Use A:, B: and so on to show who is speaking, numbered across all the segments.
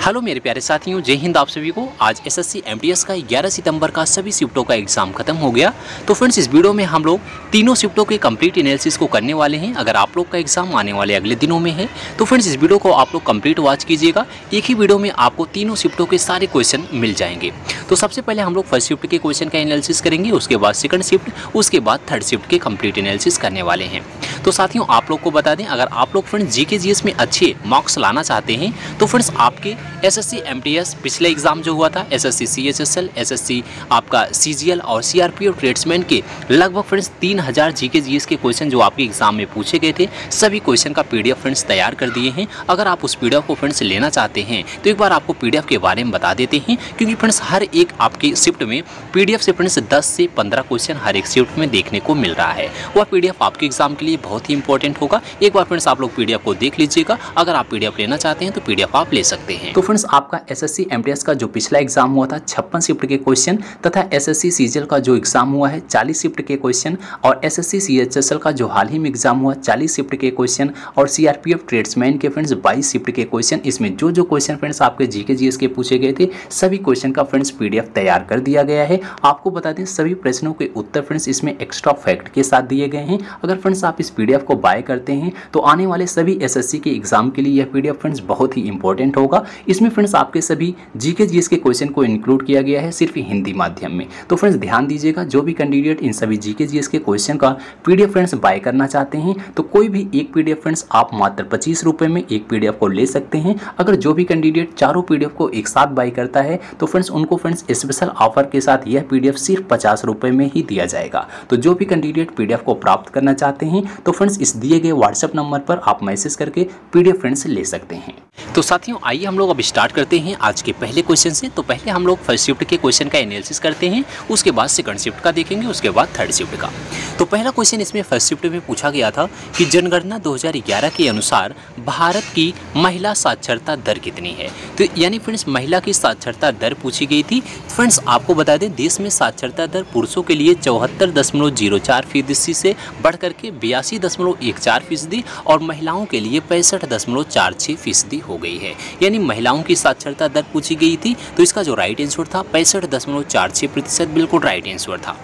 A: Hello मेरे प्यारे साथियों, जय हिंद आप सभी को। आज एसएससी एमटीएस का 11 सितंबर का सभी शिफ्टों का एग्जाम खत्म हो गया। तो फ्रेंड्स, इस वीडियो में हम लोग तीनों शिफ्टों के कंप्लीट एनालिसिस को करने वाले हैं। अगर आप लोग का एग्जाम आने वाले अगले दिनों में है तो फ्रेंड्स इस वीडियो को आप लोग कंप्लीट वॉच कीजिएगा। एक ही वीडियो में आपको तीनों शिफ्टों के सारे क्वेश्चन मिल जाएंगे। तो सबसे पहले हम लोग फर्स्ट शिफ्ट के क्वेश्चन का एनालिसिस करेंगे, उसके बाद सेकंड शिफ्ट, उसके बाद थर्ड शिफ्ट के कंप्लीट एनालिसिस करने वाले हैं। तो साथियों, आप लोग को बता दें, अगर आप लोग फ्रेंड्स जीके जीएस में अच्छे मार्क्स लाना चाहते हैं तो फ्रेंड्स आपके एसएससी एमटीएस पिछले एग्जाम जो हुआ था, एसएससी सीएचएसएल, एसएससी आपका सीजीएल और सीआरपीएफ ट्रेड्समैन के लगभग फ्रेंड्स 3000 जीके जीएस के क्वेश्चन जो आपके एग्जाम में पूछे गए थे, सभी क्वेश्चन का पीडीएफ फ्रेंड्स तैयार कर दिए हैं। अगर आप उस पीडीएफ को फ्रेंड्स लेना चाहते हैं तो एक बार आपको पीडीएफ के बारे में बता देते हैं, क्योंकि फ्रेंड्स हर एक आपकी शिफ्ट में पीडीएफ से फ्रेंड्स 10 से 15 क्वेश्चन हर एक शिफ्ट में देखने को मिल रहा है। वह पीडीएफ आपके एग्जाम के लिए बहुत ही इंपॉर्टेंट होगा। एक बार फ्रेंड्स आप लोग पीडीएफ को देख लीजिएगा। अगर आप पीडीएफ लेना चाहते हैं तो पीडीएफ आप ले सकते हैं। तो फ्रेंड्स, आपका एसएससी एमटीएस का जो पिछला एग्जाम हुआ था 56 शिफ्ट के क्वेश्चन, तथा एसएससी सीजीएल का जो एग्जाम हुआ है 40 शिफ्ट के क्वेश्चन, और एसएससी सीएचएसएल का जो हाल ही में एग्जाम हुआ 40 शिफ्ट के क्वेश्चन, और सीआरपीएफ ट्रेड्समैन के फ्रेंड्स 22 शिफ्ट के क्वेश्चन, इसमें जो जो क्वेश्चन फ्रेंड्स आपके जीके जीएस के पूछे गए थे सभी क्वेश्चन का फ्रेंड्स पीडीएफ तैयार कर दिया गया है। आपको बता दें, सभी प्रश्नों के उत्तर फ्रेंड्स इसमें एक्स्ट्रा फैक्ट के साथ दिए गए हैं। अगर फ्रेंड्स आप इस पीडीएफ को बाय करते हैं तो आने वाले सभी एसएससी के एग्जाम के लिए यह पीडीएफ फ्रेंड्स बहुत ही इंपॉर्टेंट होगा। इसमें फ्रेंड्स आपके सभी जीके जीएस के क्वेश्चन को इंक्लूड किया गया है सिर्फ हिंदी माध्यम में। तो फ्रेंड्स ध्यान दीजिएगा, जो भी कैंडिडेट इन सभी जीके जीएस के क्वेश्चन का पीडीएफ फ्रेंड्स बाय करना चाहते हैं तो कोई भी एक पीडीएफ फ्रेंड्स आप मात्र 25 रुपए में एक पीडीएफ को ले सकते हैं। अगर जो भी कैंडिडेट चारों पीडीएफ को एक साथ बाय करता है तो फ्रेंड्स उनको फ्रेंड्स स्पेशल ऑफर के साथ यह पीडीएफ सिर्फ 50 रुपए में ही दिया जाएगा। तो जो भी कैंडिडेट पीडीएफ को प्राप्त करना चाहते हैं तो फ्रेंड्स इस दिए गए व्हाट्सएप नंबर पर आप मैसेज करके पीडीएफ फ्रेंड्स ले सकते हैं। तो साथियों, आइए हम लोग अब स्टार्ट करते हैं आज के पहले क्वेश्चन से। तो पहले हम लोग फर्स्ट शिफ्ट के क्वेश्चन का एनालिसिस करते हैं, उसके बाद सेकंड शिफ्ट का देखेंगे, उसके बाद थर्ड शिफ्ट का। तो पहला क्वेश्चन इसमें फर्स्ट शिफ्ट में पूछा गया था कि जनगणना 2011 के अनुसार भारत की महिला साक्षरता दर कितनी है। तो यानी फ्रेंड्स महिला की साक्षरता दर पूछी गई थी। फ्रेंड्स आपको बता दें, देश में साक्षरता दर पुरुषों के लिए 74.04% से बढ़ करके 82.14% और महिलाओं के लिए 65.46% हो गई है। यानी महिलाओं की साक्षरता दर पूछी गई थी, तो इसका जो राइट आंसर था 65.46% बिल्कुल राइट आंसर था।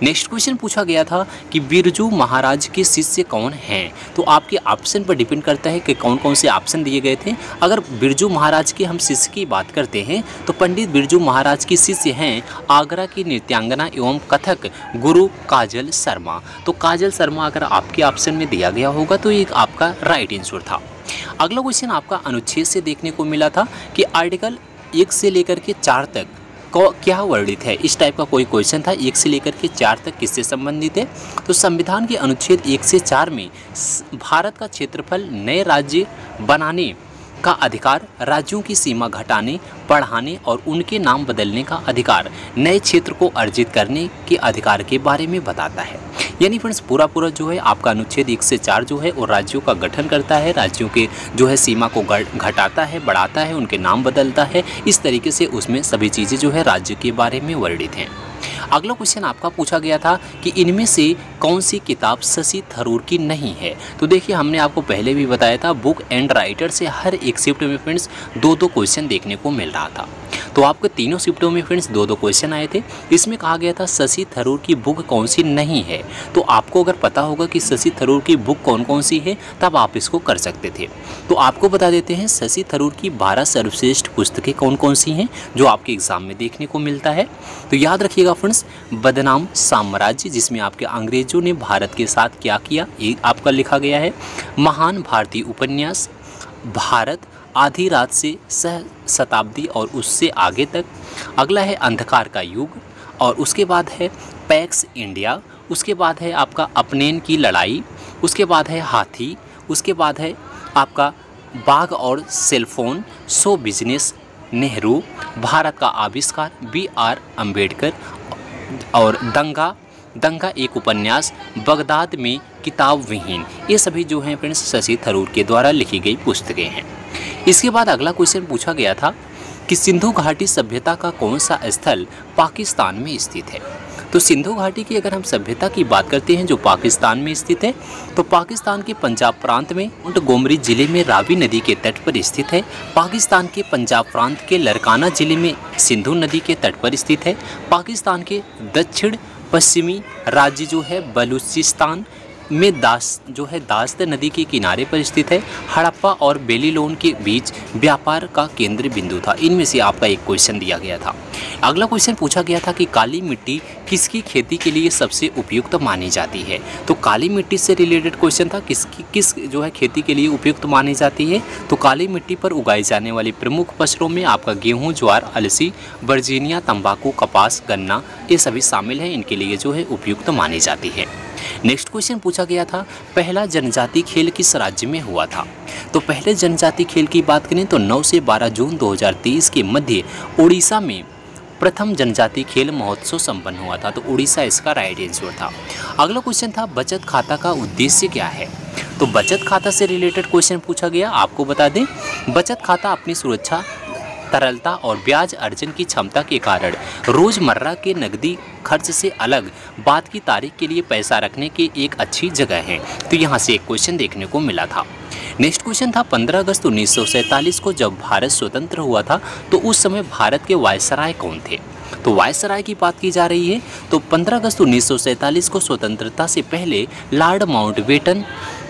A: नेक्स्ट क्वेश्चन पूछा गया था कि बिरजू महाराज के शिष्य कौन हैं। तो आपके ऑप्शन पर डिपेंड करता है कि कौन कौन से ऑप्शन दिए गए थे। अगर बिरजू महाराज के हम शिष्य की बात करते हैं तो पंडित बिरजू महाराज के शिष्य हैं आगरा की नृत्यांगना एवं कथक गुरु काजल शर्मा। तो काजल शर्मा अगर आपके ऑप्शन में दिया गया होगा तो ये आपका राइट आंसर था। अगला क्वेश्चन आपका अनुच्छेद से देखने को मिला था कि आर्टिकल 1 से लेकर के 4 तक क्या वर्णित है। इस टाइप का कोई क्वेश्चन था, 1 से लेकर के 4 तक किससे संबंधित है। तो संविधान के अनुच्छेद 1 से 4 में भारत का क्षेत्रफल नए राज्य बनाने का अधिकार, राज्यों की सीमा घटाने, बढ़ाने और उनके नाम बदलने का अधिकार, नए क्षेत्र को अर्जित करने के अधिकार के बारे में बताता है। यानी फ्रेंड्स पूरा जो है आपका अनुच्छेद 1 से 4 जो है वो राज्यों का गठन करता है, राज्यों के जो है सीमा को घटाता है, बढ़ाता है, उनके नाम बदलता है। इस तरीके से उसमें सभी चीज़ें जो है राज्य के बारे में वर्णित हैं। अगला क्वेश्चन आपका पूछा गया था कि इनमें से कौन सी किताब शशि थरूर की नहीं है। तो देखिए, हमने आपको पहले भी बताया था, बुक एंड राइटर से हर एक शिफ्ट में फ्रेंड्स 2-2 क्वेश्चन देखने को मिल रहा था। तो आपके तीनों शिफ्टों में फ्रेंड्स 2-2 क्वेश्चन आए थे। इसमें कहा गया था शशि थरूर की बुक कौन सी नहीं है। तो आपको अगर पता होगा कि शशि थरूर की बुक कौन कौन सी है तब आप इसको कर सकते थे। तो आपको बता देते हैं, शशि थरूर की 12 सर्वश्रेष्ठ पुस्तकें कौन कौन सी हैं जो आपके एग्जाम में देखने को मिलता है। तो याद रखिएगा फ्रेंड्स, बदनाम साम्राज्य, जिसमें आपके अंग्रेजों ने भारत के साथ क्या किया ये आपका लिखा गया है। महान भारतीय उपन्यास, भारत आधी रात से सह शताब्दी और उससे आगे तक। अगला है अंधकार का युग, और उसके बाद है पैक्स इंडिया, उसके बाद है आपका अपनेन की लड़ाई, उसके बाद है हाथी, उसके बाद है आपका बाघ और cellphone, show business, Nehru, Bharat का आविष्कार, BR अम्बेडकर, और दंगा एक उपन्यास, बगदाद में किताब विहीन। ये सभी जो हैं फ्रेंड्स शशि थरूर के द्वारा लिखी गई पुस्तकें हैं। इसके बाद अगला क्वेश्चन पूछा गया था कि सिंधु घाटी सभ्यता का कौन सा स्थल पाकिस्तान में स्थित है। तो सिंधु घाटी की अगर हम सभ्यता की बात करते हैं जो पाकिस्तान में स्थित है, तो पाकिस्तान के पंजाब प्रांत में मोंटगोमरी जिले में रावी नदी के तट पर स्थित है। पाकिस्तान के पंजाब प्रांत के लरकाना जिले में सिंधु नदी के तट पर स्थित है। पाकिस्तान के दक्षिण पश्चिमी राज्य जो है बलूचिस्तान में दास्त नदी के किनारे पर स्थित है। हड़प्पा और बेबीलोन के बीच व्यापार का केंद्र बिंदु था। इनमें से आपका एक क्वेश्चन दिया गया था। अगला क्वेश्चन पूछा गया था कि काली मिट्टी किसकी खेती के लिए सबसे उपयुक्त मानी जाती है। तो काली मिट्टी से रिलेटेड क्वेश्चन था, किस जो है खेती के लिए उपयुक्त मानी जाती है। तो काली मिट्टी पर उगाई जाने वाली प्रमुख फसलों में आपका गेहूँ, ज्वार, अलसी, वर्जीनिया, तंबाकू, कपास, गन्ना ये सभी शामिल हैं। इनके लिए जो है उपयुक्त मानी जाती है। नेक्स्ट क्वेश्चन पूछा गया था पहला जनजातीय खेल किस राज्य में हुआ था। तो पहले जनजातीय खेल की बात करें तो 9 से 12 जून 2023 के मध्य उड़ीसा में प्रथम जनजातीय खेल महोत्सव संपन्न हुआ था। तो उड़ीसा इसका राइट आंसर था। अगला क्वेश्चन था बचत खाता का उद्देश्य क्या है। तो बचत खाता से रिलेटेड क्वेश्चन पूछा गया। आपको बता दें बचत खाता अपनी सुरक्षा, तरलता और ब्याज अर्जन की क्षमता के कारण रोजमर्रा के नकदी खर्च से अलग बाद की तारीख के लिए पैसा रखने की एक अच्छी जगह है। तो यहाँ से एक क्वेश्चन देखने को मिला था। नेक्स्ट क्वेश्चन था 15 अगस्त 1947 को जब भारत स्वतंत्र हुआ था तो उस समय भारत के वायसराय कौन थे। तो वायसराय की बात की जा रही है। तो 15 अगस्त 1947 को स्वतंत्रता से पहले लॉर्ड माउंटबेटन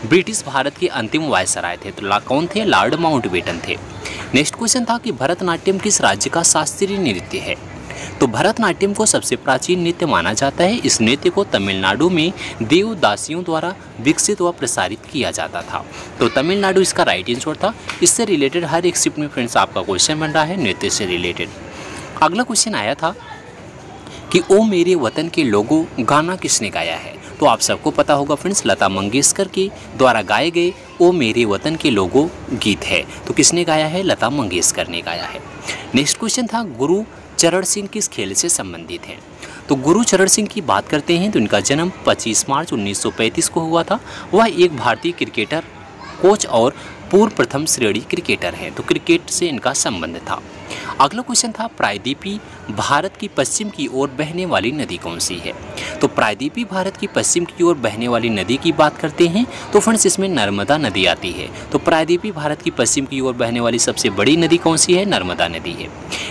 A: ब्रिटिश भारत के अंतिम वायसराय थे। तो कौन थे? लॉर्ड माउंटबेटन थे। नेक्स्ट क्वेश्चन था कि भरतनाट्यम किस राज्य का शास्त्रीय नृत्य है। तो भरतनाट्यम को सबसे प्राचीन नृत्य माना जाता है। इस नृत्य को तमिलनाडु में देवदासियों द्वारा विकसित व प्रसारित किया जाता था। तो तमिलनाडु इसका राइट आंसर था। इससे रिलेटेड हर एक शिफ्ट में फ्रेंड्स आपका क्वेश्चन बन रहा है नृत्य से रिलेटेड। अगला क्वेश्चन आया था कि ओ मेरे वतन के लोगों गाना किसने गाया है। तो आप सबको पता होगा फ्रेंड्स लता मंगेशकर के द्वारा गाए गए ओ मेरे वतन के लोगों गीत है। तो किसने गाया है? लता मंगेशकर ने गाया है। नेक्स्ट क्वेश्चन था गुरु चरण सिंह किस खेल से संबंधित हैं। तो गुरु चरण सिंह की बात करते हैं तो इनका जन्म 25 मार्च 1935 को हुआ था। वह एक भारतीय क्रिकेटर, कोच और पूर्व प्रथम श्रेणी क्रिकेटर हैं। तो क्रिकेट से इनका संबंध था। अगला क्वेश्चन था प्रायद्वीपी भारत की पश्चिम की ओर बहने वाली नदी कौन सी है। तो प्रायद्वीपी भारत की पश्चिम की ओर बहने वाली नदी की बात करते हैं तो फ्रेंड्स इसमें नर्मदा नदी आती है। तो प्रायद्वीपी भारत की पश्चिम की ओर बहने वाली सबसे बड़ी नदी कौन सी है? नर्मदा नदी है।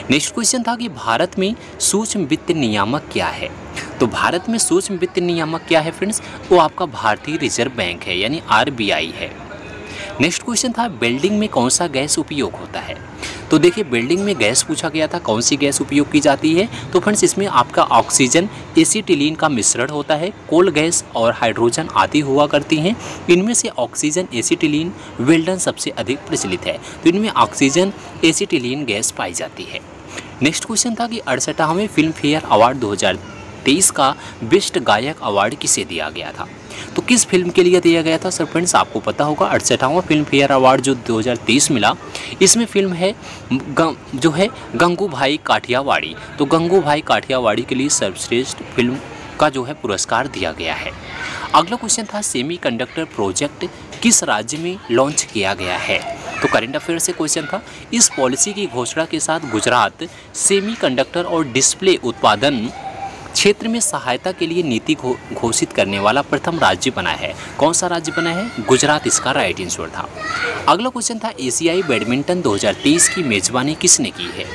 A: नेक्स्ट क्वेश्चन था कि भारत में सूक्ष्म वित्त नियामक क्या है। तो भारत में सूक्ष्म वित्त नियामक क्या है फ्रेंड्स? वो आपका भारतीय रिजर्व बैंक है यानी RBI है। नेक्स्ट क्वेश्चन था बिल्डिंग में कौन सा गैस उपयोग होता है। तो देखिए बिल्डिंग में गैस पूछा गया था कौन सी गैस उपयोग की जाती है। तो फ्रेंड्स इसमें आपका ऑक्सीजन, एसिटिलीन का मिश्रण होता है। कोल गैस और हाइड्रोजन आदि हुआ करती हैं। इनमें से ऑक्सीजन, एसिटिलीन, वेल्डन सबसे अधिक प्रचलित है। तो इनमें ऑक्सीजन, एसिटिलीन गैस पाई जाती है। नेक्स्ट क्वेश्चन था कि 68वें फिल्म फेयर अवार्ड 2023 का बेस्ट गायक अवार्ड किसे दिया गया था। तो किस फिल्म के लिए दिया गया था सर फ्रेंड्स आपको पता होगा 68वां फिल्म फेयर अवार्ड जो 2023 मिला, इसमें फिल्म है जो है गंगूभाई काठियावाड़ी। तो गंगूभाई काठियावाड़ी के लिए सर्वश्रेष्ठ फिल्म का जो है पुरस्कार दिया गया है। अगला क्वेश्चन था सेमीकंडक्टर प्रोजेक्ट किस राज्य में लॉन्च किया गया है। तो करंट अफेयर से क्वेश्चन था। इस पॉलिसी की घोषणा के साथ गुजरात सेमीकंडक्टर और डिस्प्ले उत्पादन क्षेत्र में सहायता के लिए नीति घोषित करने वाला प्रथम राज्य बना है। कौन सा राज्य बना है? गुजरात इसका राइट आंसर था। अगला क्वेश्चन था एशियाई बैडमिंटन 2023 की मेजबानी किसने की है।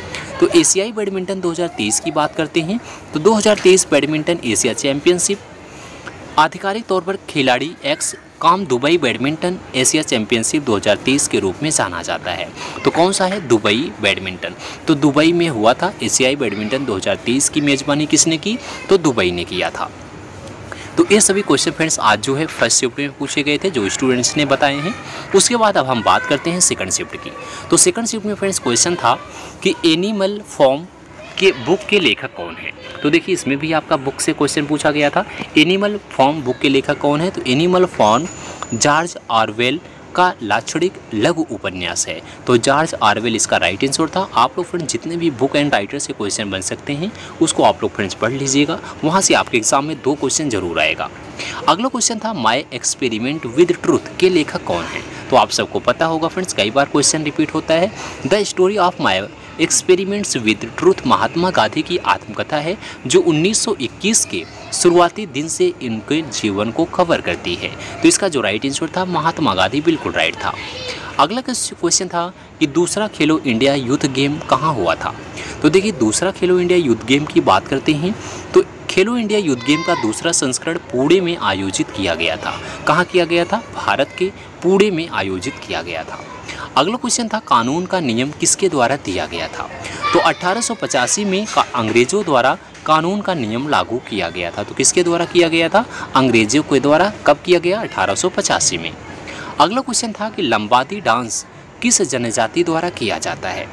A: तो एशियाई बैडमिंटन 2023 की बात करते हैं तो 2023 बैडमिंटन एशिया चैंपियनशिप आधिकारिक तौर पर खिलाड़ी एक्स काम दुबई बैडमिंटन एशिया चैंपियनशिप 2023 के रूप में जाना जाता है। तो कौन सा है? Dubai badminton. तो दुबई में हुआ था एशियाई बैडमिंटन 2023 की मेजबानी किसने की? तो दुबई ने किया था। तो ये सभी क्वेश्चन फ्रेंड्स आज जो है फर्स्ट शिफ्ट में पूछे गए थे जो स्टूडेंट्स ने बताए हैं। उसके बाद अब हम बात करते हैं सेकंड शिफ्ट की। तो सेकंड शिफ्ट में फ्रेंड्स क्वेश्चन था कि एनिमल फॉर्म के बुक के लेखक कौन है। तो देखिए इसमें भी आपका बुक से क्वेश्चन पूछा गया था। एनिमल फॉर्म बुक के लेखक कौन है। तो एनिमल फॉर्म जॉर्ज ऑरवेल का लाक्षणिक लघु उपन्यास है। तो जॉर्ज ऑरवेल इसका राइट आंसर था। आप लोग फ्रेंड्स जितने भी बुक एंड राइटर से क्वेश्चन बन सकते हैं उसको आप लोग फ्रेंड्स पढ़ लीजिएगा, वहाँ से आपके एग्जाम में 2 क्वेश्चन जरूर आएगा। अगला क्वेश्चन था माय एक्सपेरिमेंट विद ट्रूथ के लेखक कौन है। तो आप सबको पता होगा फ्रेंड्स, कई बार क्वेश्चन रिपीट होता है। The story of my experiments with truth Mahatma Gandhi की आत्मकथा है जो 1921 के शुरुआती दिन से इनके जीवन को कवर करती है। तो इसका जो राइट आंसर था महात्मा गांधी, बिल्कुल राइट था। अगला क्वेश्चन था कि दूसरा खेलो इंडिया यूथ गेम कहाँ हुआ था। तो देखिए दूसरा खेलो इंडिया यूथ गेम की बात करते हैं तो खेलो इंडिया यूथ गेम का दूसरा संस्करण पुणे में आयोजित किया गया था। कहाँ किया गया था? भारत के पुणे में आयोजित किया गया था। अगला क्वेश्चन था कानून का नियम किसके द्वारा दिया गया था। तो 1885 में अंग्रेजों द्वारा कानून का नियम लागू किया गया था। तो किसके द्वारा किया गया था? अंग्रेजों के द्वारा। कब किया गया? 1885 में। अगला क्वेश्चन था कि लंबादी डांस किस जनजाति द्वारा किया जाता है।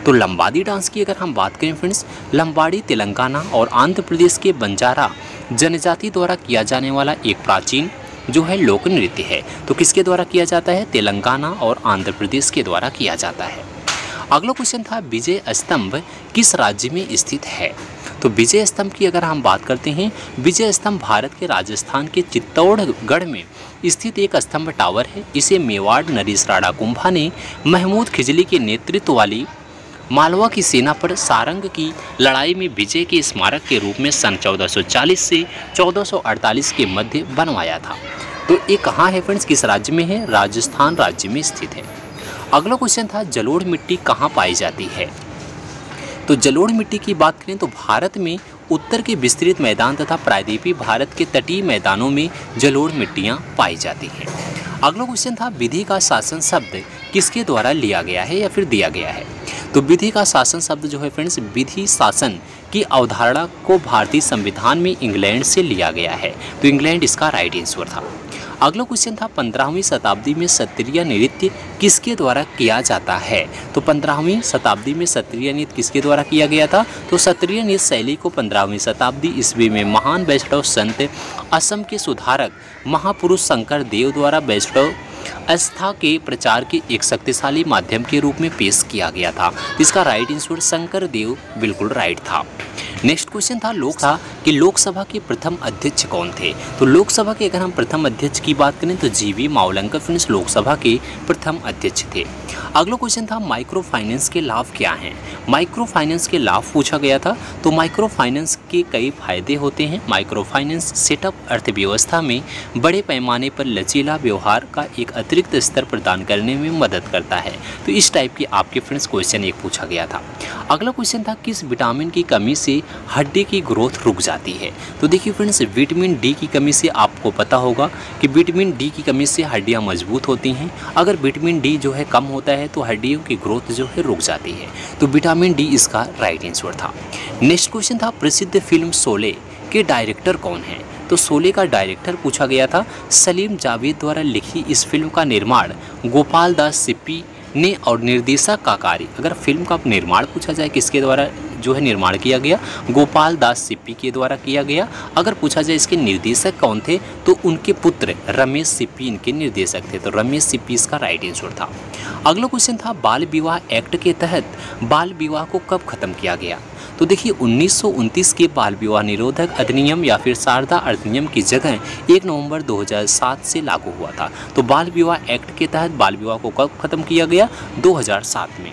A: तो लंबादी डांस की अगर हम बात करें फ्रेंड्स, लंबाड़ी तेलंगाना और आंध्र प्रदेश के बंजारा जनजाति द्वारा किया जाने वाला एक प्राचीन जो है लोक नृत्य है। तो किसके द्वारा किया जाता है? तेलंगाना और आंध्र प्रदेश के द्वारा किया जाता है। अगला क्वेश्चन था विजय स्तंभ किस राज्य में स्थित है। तो विजय स्तंभ की अगर हम बात करते हैं, विजय स्तंभ भारत के राजस्थान के चित्तौड़गढ़ में स्थित एक स्तंभ टावर है। इसे मेवाड़ नरेश राणा कुंभा ने महमूद खिजली के नेतृत्व वाली मालवा की सेना पर सारंग की लड़ाई में विजय के स्मारक के रूप में सन 1440 से 1448 के मध्य बनवाया था। तो ये कहाँ है फ्रेंड्स? किस राज्य में है? राजस्थान राज्य में स्थित है। अगला क्वेश्चन था जलोढ़ मिट्टी कहाँ पाई जाती है। तो जलोढ़ मिट्टी की बात करें तो भारत में उत्तर के विस्तृत मैदान तथा प्रायद्वीपीय भारत के तटीय मैदानों में जलोढ़ मिट्टियाँ पाई जाती हैं। अगला क्वेश्चन था विधि का शासन शब्द किसके द्वारा लिया गया है या फिर दिया गया है। तो विधि का शासन शब्द जो है फ्रेंड्स, विधि शासन की अवधारणा को भारतीय संविधान में इंग्लैंड से लिया गया है। तो इंग्लैंड इसका राइट आंसर था। अगला क्वेश्चन था 15वीं शताब्दी में सत्रिय नृत्य किसके द्वारा किया जाता है। तो 15वीं शताब्दी में सत्रिय नृत्य किसके द्वारा किया गया था। तो सत्रिय नृत्य शैली को 15वीं शताब्दी ईस्वी में महान वैष्णव संत असम के सुधारक महापुरुष शंकर देव द्वारा वैष्णव आस्था के प्रचार के एक शक्तिशाली माध्यम के रूप में पेश किया गया था। इसका राइट आंसर शंकर देव बिल्कुल राइट था। नेक्स्ट क्वेश्चन था लोकसभा के प्रथम अध्यक्ष कौन थे। तो लोकसभा के अगर हम प्रथम अध्यक्ष की बात करें तो जीवी मावलंकर फ्रेंड्स लोकसभा के प्रथम अध्यक्ष थे। अगला क्वेश्चन था माइक्रो फाइनेंस के लाभ क्या हैं। माइक्रो फाइनेंस के लाभ पूछा गया था। तो माइक्रो फाइनेंस के कई फायदे होते हैं। माइक्रो फाइनेंस सेटअप अर्थव्यवस्था में बड़े पैमाने पर लचीला व्यवहार का एक अतिरिक्त स्तर प्रदान करने में मदद करता है। तो इस टाइप की आपके फ्रेंड्स क्वेश्चन एक पूछा गया था। अगला क्वेश्चन था किस विटामिन की कमी से हड्डी की ग्रोथ रुक जाती है। तो देखिए फ्रेंड्स विटामिन डी की कमी से आपको पता होगा कि विटामिन डी की कमी से हड्डियां मजबूत होती हैं। अगर विटामिन डी जो है कम होता है तो हड्डियों की ग्रोथ जो है रुक जाती है। तो विटामिन डी इसका राइट आंसर था। नेक्स्ट क्वेश्चन था प्रसिद्ध फिल्म शोले के डायरेक्टर कौन है। तो शोले का डायरेक्टर पूछा गया था। सलीम जावेद द्वारा लिखी इस फिल्म का निर्माण गोपाल दास सिप्पी ने और निर्देशक का कार्य, अगर फिल्म का निर्माण पूछा जाए किसके द्वारा जो है निर्माण किया गया, गोपाल दास सिप्पी के द्वारा किया गया। अगर पूछा जाए इसके निर्देशक कौन थे तो उनके पुत्र रमेश सिप्पी इनके निर्देशक थे। तो रमेश सिप्पी इसका राइट आंसर था। अगला क्वेश्चन था बाल विवाह एक्ट के तहत बाल विवाह को कब खत्म किया गया। तो देखिए 1929 के बाल विवाह निरोधक अधिनियम या फिर शारदा अधिनियम की जगह 1 नवंबर 2007 से लागू हुआ था। तो बाल विवाह एक्ट के तहत बाल विवाह को कब खत्म किया गया? 2007 में।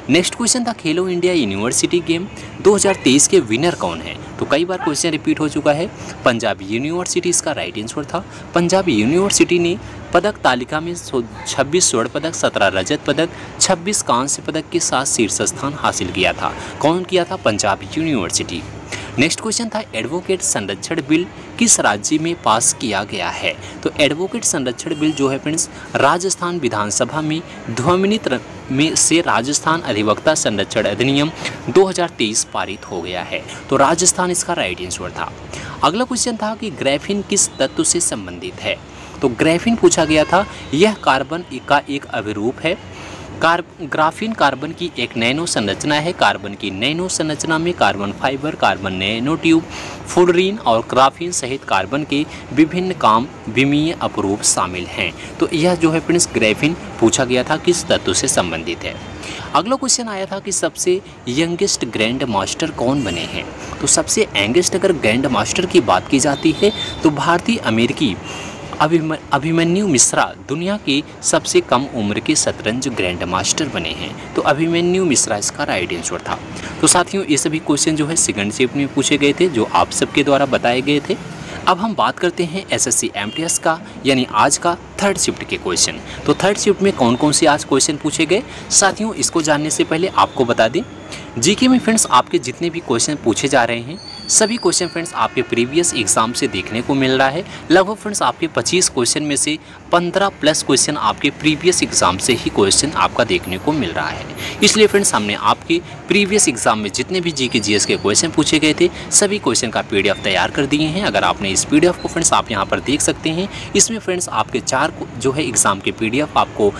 A: नेक्स्ट क्वेश्चन था खेलो इंडिया यूनिवर्सिटी गेम 2023 के विनर कौन है। तो कई बार क्वेश्चन रिपीट हो चुका है। पंजाब यूनिवर्सिटी इसका राइट आंसर था। पंजाब यूनिवर्सिटी ने पदक तालिका में 26 स्वर्ण पदक, 17 रजत पदक, 26 कांस्य पदक के साथ शीर्ष स्थान हासिल किया था। कौन किया था? पंजाब यूनिवर्सिटी। नेक्स्ट क्वेश्चन था एडवोकेट संरक्षण बिल किस राज्य में पास किया गया है। तो एडवोकेट संरक्षण बिल जो है फ्रेंड्स राजस्थान विधानसभा में ध्वनित में से राजस्थान अधिवक्ता संरक्षण अधिनियम 2023 पारित हो गया है। तो राजस्थान इसका राइट आंसर था। अगला क्वेश्चन था कि ग्राफीन किस तत्व से संबंधित है। तो ग्राफीन पूछा गया था। यह कार्बन का एक अभिरूप है। ग्राफीन कार्बन की एक नैनो संरचना है। कार्बन की नैनो संरचना में carbon fibre, carbon nano tube, fluorine और ग्राफीन सहित कार्बन के विभिन्न काम विमीय अपरूप शामिल हैं। तो यह जो है फ्रेंड्स ग्राफीन पूछा गया था किस तत्व से संबंधित है। अगला क्वेश्चन आया था कि सबसे यंगेस्ट ग्रैंड मास्टर कौन बने हैं। तो सबसे यंगेस्ट अगर ग्रैंड मास्टर की बात की जाती है तो भारतीय अमेरिकी अभिमन्यु मिश्रा दुनिया के सबसे कम उम्र के शतरंज ग्रैंड मास्टर बने हैं। तो अभिमन्यु मिश्रा इसका राइट आंसर था। तो साथियों ये सभी क्वेश्चन जो है सेकंड शिफ्ट में पूछे गए थे, जो आप सबके द्वारा बताए गए थे। अब हम बात करते हैं एसएससी एमटीएस का, यानी आज का थर्ड शिफ्ट के क्वेश्चन। तो थर्ड शिफ्ट में कौन कौन से आज क्वेश्चन पूछे गए साथियों, इसको जानने से पहले आपको बता दें, जीके में फ्रेंड्स आपके जितने भी क्वेश्चन पूछे जा रहे हैं सभी क्वेश्चन फ्रेंड्स आपके प्रीवियस एग्जाम से देखने को मिल रहा है। लगभग फ्रेंड्स आपके 25 क्वेश्चन में से 15 प्लस क्वेश्चन आपके प्रीवियस एग्जाम से ही क्वेश्चन आपका देखने को मिल रहा है। इसलिए फ्रेंड्स हमने आपके प्रीवियस एग्जाम में जितने भी जीके जीएस के क्वेश्चन पूछे गए थे सभी क्वेश्चन का पीडीएफ तैयार कर दिए हैं। अगर आपने इस पीडीएफ को फ्रेंड्स आप यहाँ पर देख सकते हैं, इसमें फ्रेंड्स आपके 4 जो है एग्जाम के पीडीएफ आपको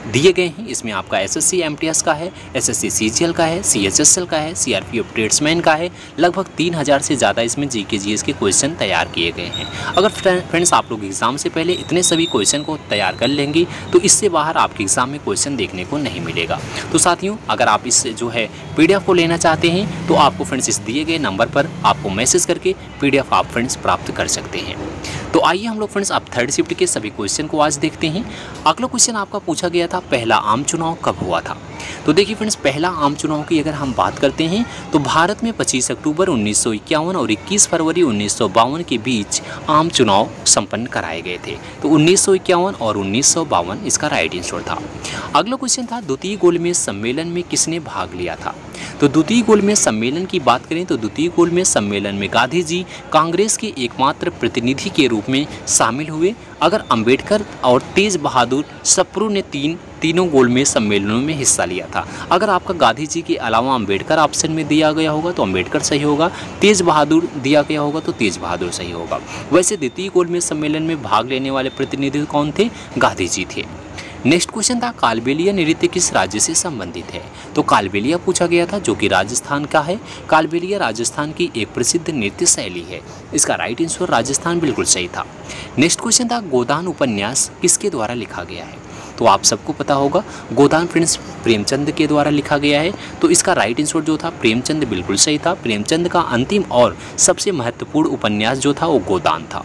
A: दिए गए हैं। इसमें आपका एसएससी एमटीएस का है, एसएससी सीजीएल का है, सीएचएसएल का है, सीआरपीएफ ट्रेड्समैन का है। लगभग 3000 से ज़्यादा इसमें जीके जीएस के क्वेश्चन तैयार किए गए हैं। अगर फ्रेंड्स आप लोग एग्जाम से पहले इतने सभी क्वेश्चन को तैयार कर लेंगे तो इससे बाहर आपके एग्जाम में क्वेश्चन देखने को नहीं मिलेगा। तो साथियों अगर आप इस जो है पीडीएफ को लेना चाहते हैं तो आपको फ्रेंड्स इस दिए गए नंबर पर आपको मैसेज करके पीडीएफ आप फ्रेंड्स प्राप्त कर सकते हैं। तो आइए हम लोग फ्रेंड्स अब थर्ड शिफ्ट के सभी क्वेश्चन को आज देखते हैं। अगला क्वेश्चन आपका पूछा गया था, पहला आम चुनाव कब हुआ था। तो देखिए फ्रेंड्स पहला आम चुनाव की अगर हम बात करते हैं तो भारत में 25 अक्टूबर 1951 और 21 फरवरी 1952 के बीच आम चुनाव संपन्न कराए गए थे। तो 1951 और 1952 इसका राइट आंसर था। अगला क्वेश्चन था, द्वितीय गोलमेज सम्मेलन में किसने भाग लिया था। तो द्वितीय गोलमेज सम्मेलन की बात करें तो द्वितीय गोलमेज सम्मेलन में गांधी जी कांग्रेस के एकमात्र प्रतिनिधि के रूप में शामिल हुए। अगर अंबेडकर और तेज बहादुर सप्रू ने तीनों गोलमेज सम्मेलनों में हिस्सा लिया था। अगर आपका गांधी जी के अलावा अंबेडकर ऑप्शन में दिया गया होगा तो अंबेडकर सही होगा, तेज बहादुर दिया गया होगा तो तेज बहादुर सही होगा। वैसे द्वितीय गोलमेज सम्मेलन में भाग लेने वाले प्रतिनिधि कौन थे, गांधी जी थे। नेक्स्ट क्वेश्चन था, कालबेलिया नृत्य किस राज्य से संबंधित है। तो कालबेलिया पूछा गया था जो कि राजस्थान का है। कालबेलिया राजस्थान की एक प्रसिद्ध नृत्य शैली है। इसका राइट आंसर राजस्थान बिल्कुल सही था। नेक्स्ट क्वेश्चन था, गोदान उपन्यास किसके द्वारा लिखा गया है। तो आप सबको पता होगा गोदान फ्रेंड्स प्रेमचंद के द्वारा लिखा गया है। तो इसका राइट आंसर जो था प्रेमचंद बिल्कुल सही था। प्रेमचंद का अंतिम और सबसे महत्वपूर्ण उपन्यास जो था वो गोदान था।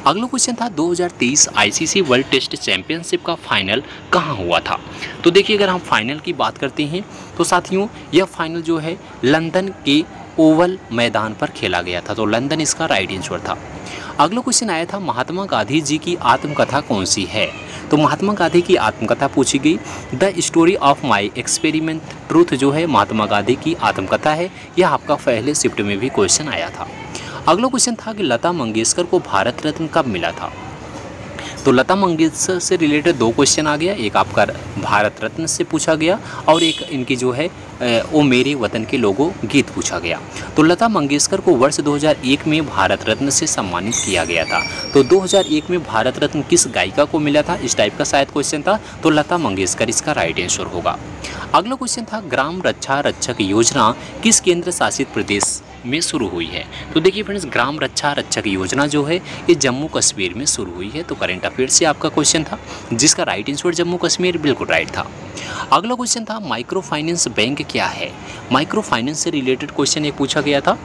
A: अगला क्वेश्चन था, 2023 आईसीसी वर्ल्ड टेस्ट चैंपियनशिप का फाइनल कहाँ हुआ था। तो देखिए अगर हम फाइनल की बात करते हैं तो साथियों यह फाइनल जो है लंदन के ओवल मैदान पर खेला गया था। तो लंदन इसका राइट आंसर था। अगला क्वेश्चन आया था, महात्मा गांधी जी की आत्मकथा कौन सी है। तो महात्मा गांधी की आत्मकथा पूछी गई, the story of my experiment truth जो है महात्मा गांधी की आत्मकथा है। यह आपका पहले शिफ्ट में भी क्वेश्चन आया था। अगला क्वेश्चन था कि लता मंगेशकर को भारत रत्न कब मिला था। तो लता मंगेशकर से रिलेटेड 2 क्वेश्चन आ गया, एक आपका भारत रत्न से पूछा गया और एक इनकी जो है ओ मेरे वतन के लोगों गीत पूछा गया। तो लता मंगेशकर को वर्ष 2001 में भारत रत्न से सम्मानित किया गया था। तो 2001 में भारत रत्न किस गायिका को मिला था, इस टाइप का शायद क्वेश्चन था। तो लता मंगेशकर इसका राइट आंसर होगा। अगला क्वेश्चन था, ग्राम रक्षा रक्षक योजना किस केंद्र शासित प्रदेश में शुरू हुई है। तो देखिए फ्रेंड्स ग्राम रक्षा रक्षक योजना जो है ये जम्मू कश्मीर में शुरू हुई है। तो करंट अफेयर से आपका क्वेश्चन था जिसका राइट आंसर जम्मू कश्मीर बिल्कुल राइट था। अगला क्वेश्चन था, माइक्रो फाइनेंस बैंक क्या है। माइक्रो फाइनेंस से रिलेटेड क्वेश्चन एक पूछा गया था।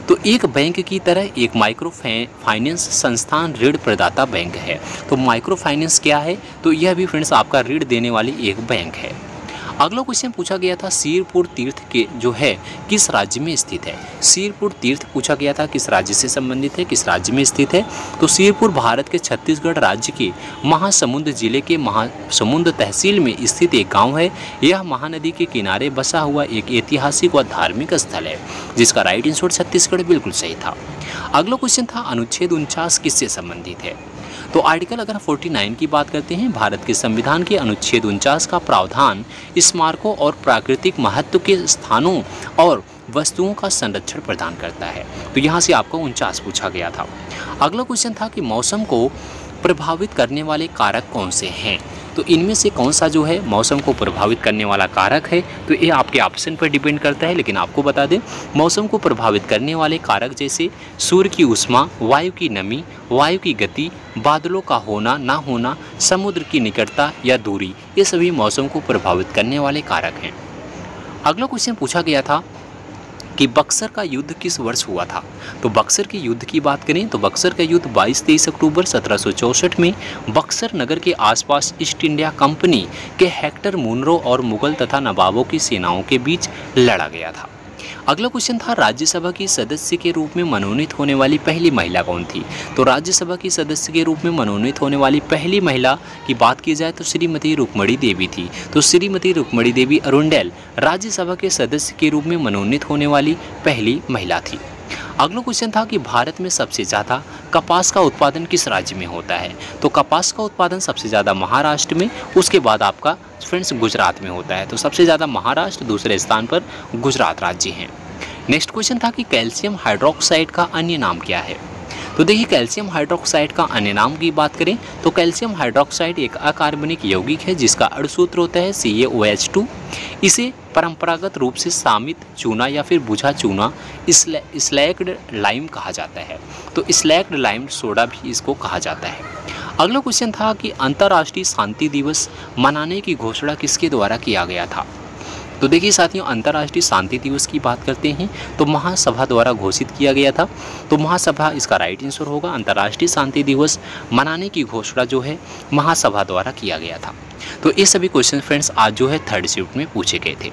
A: तो एक बैंक की तरह एक माइक्रो फाइनेंस संस्थान ऋण प्रदाता बैंक है। तो माइक्रो फाइनेंस क्या है, तो यह भी फ्रेंड्स आपका ऋण देने वाली एक बैंक है। अगला क्वेश्चन पूछा गया था, सिरपुर तीर्थ के जो है किस राज्य में स्थित है। सिरपुर तीर्थ पूछा गया था किस राज्य से संबंधित है, किस राज्य में स्थित है। तो सिरपुर भारत के छत्तीसगढ़ राज्य के महासमुंद जिले के महासमुंद तहसील में स्थित एक गांव है। यह महानदी के किनारे बसा हुआ एक ऐतिहासिक व धार्मिक स्थल है जिसका राइट आंसर छत्तीसगढ़ बिल्कुल सही था। अगला क्वेश्चन था, अनुच्छेद 49 किससे संबंधित है। तो आर्टिकल अगर 49 की बात करते हैं, भारत के संविधान के अनुच्छेद 49 का प्रावधान स्मारकों और प्राकृतिक महत्व के स्थानों और वस्तुओं का संरक्षण प्रदान करता है। तो यहाँ से आपको 49 पूछा गया था। अगला क्वेश्चन था कि मौसम को प्रभावित करने वाले कारक कौन से हैं। तो इनमें से कौन सा जो है मौसम को प्रभावित करने वाला कारक है, तो ये आपके ऑप्शन पर डिपेंड करता है। लेकिन आपको बता दें मौसम को प्रभावित करने वाले कारक जैसे सूर्य की ऊष्मा, वायु की नमी, वायु की गति, बादलों का होना ना होना, समुद्र की निकटता या दूरी, ये सभी मौसम को प्रभावित करने वाले कारक हैं। अगला क्वेश्चन पूछा गया था, कि बक्सर का युद्ध किस वर्ष हुआ था। तो बक्सर के युद्ध की बात करें तो बक्सर का युद्ध 22-23 अक्टूबर 1764 में बक्सर नगर के आसपास ईस्ट इंडिया कंपनी के हेक्टर मुनरो और मुगल तथा नवाबों की सेनाओं के बीच लड़ा गया था। अगला क्वेश्चन था राज्यसभा की सदस्य के रूप में मनोनीत होने वाली पहली महिला कौन थी। तो राज्यसभा की सदस्य के रूप में मनोनीत होने वाली पहली महिला की बात की जाए तो श्रीमती रुक्मणी देवी थी। तो श्रीमती रुक्मणी देवी अरुंडेल राज्यसभा के सदस्य के रूप में मनोनीत होने वाली पहली महिला थी। अगला क्वेश्चन था कि भारत में सबसे ज़्यादा कपास का उत्पादन किस राज्य में होता है। तो कपास का उत्पादन सबसे ज़्यादा महाराष्ट्र में, उसके बाद आपका फ्रेंड्स गुजरात में होता है। तो सबसे ज़्यादा महाराष्ट्र, दूसरे स्थान पर गुजरात राज्य है। नेक्स्ट क्वेश्चन था कि कैल्शियम हाइड्रोक्साइड का अन्य नाम क्या है। तो देखिए कैल्शियम हाइड्रोक्साइड का अन्य नाम की बात करें तो कैल्शियम हाइड्रोक्साइड एक अकार्बनिक यौगिक है जिसका अणुसूत्र होता है CaOH2। इसे परंपरागत रूप से सामित चूना या फिर बुझा चूना स्लैग्ड लाइम कहा जाता है। तो स्लैग्ड लाइम सोडा भी इसको कहा जाता है। अगला क्वेश्चन था कि अंतर्राष्ट्रीय शांति दिवस मनाने की घोषणा किसके द्वारा किया गया था। तो देखिए साथियों अंतर्राष्ट्रीय शांति दिवस की बात करते हैं तो महासभा द्वारा घोषित किया गया था। तो महासभा इसका राइट आंसर होगा। अंतर्राष्ट्रीय शांति दिवस मनाने की घोषणा जो है महासभा द्वारा किया गया था। तो ये सभी क्वेश्चन फ्रेंड्स आज जो है थर्ड शिफ्ट में पूछे गए थे।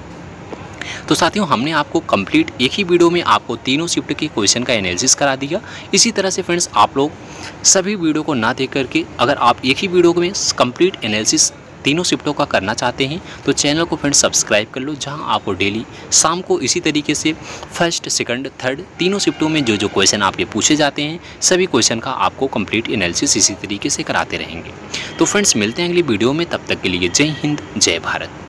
A: तो साथियों हमने आपको कंप्लीट एक ही वीडियो में आपको तीनों शिफ्ट के क्वेश्चन का एनालिसिस करा दिया। इसी तरह से फ्रेंड्स आप लोग सभी वीडियो को ना देख करके अगर आप एक ही वीडियो में कंप्लीट एनालिसिस तीनों शिफ्टों का करना चाहते हैं तो चैनल को फ्रेंड्स सब्सक्राइब कर लो, जहां आपको डेली शाम को इसी तरीके से फर्स्ट, सेकंड, थर्ड तीनों शिफ्टों में जो क्वेश्चन आपके पूछे जाते हैं सभी क्वेश्चन का आपको कंप्लीट एनालिसिस इसी तरीके से कराते रहेंगे। तो फ्रेंड्स मिलते हैं अगली वीडियो में, तब तक के लिए जय हिंद, जय भारत।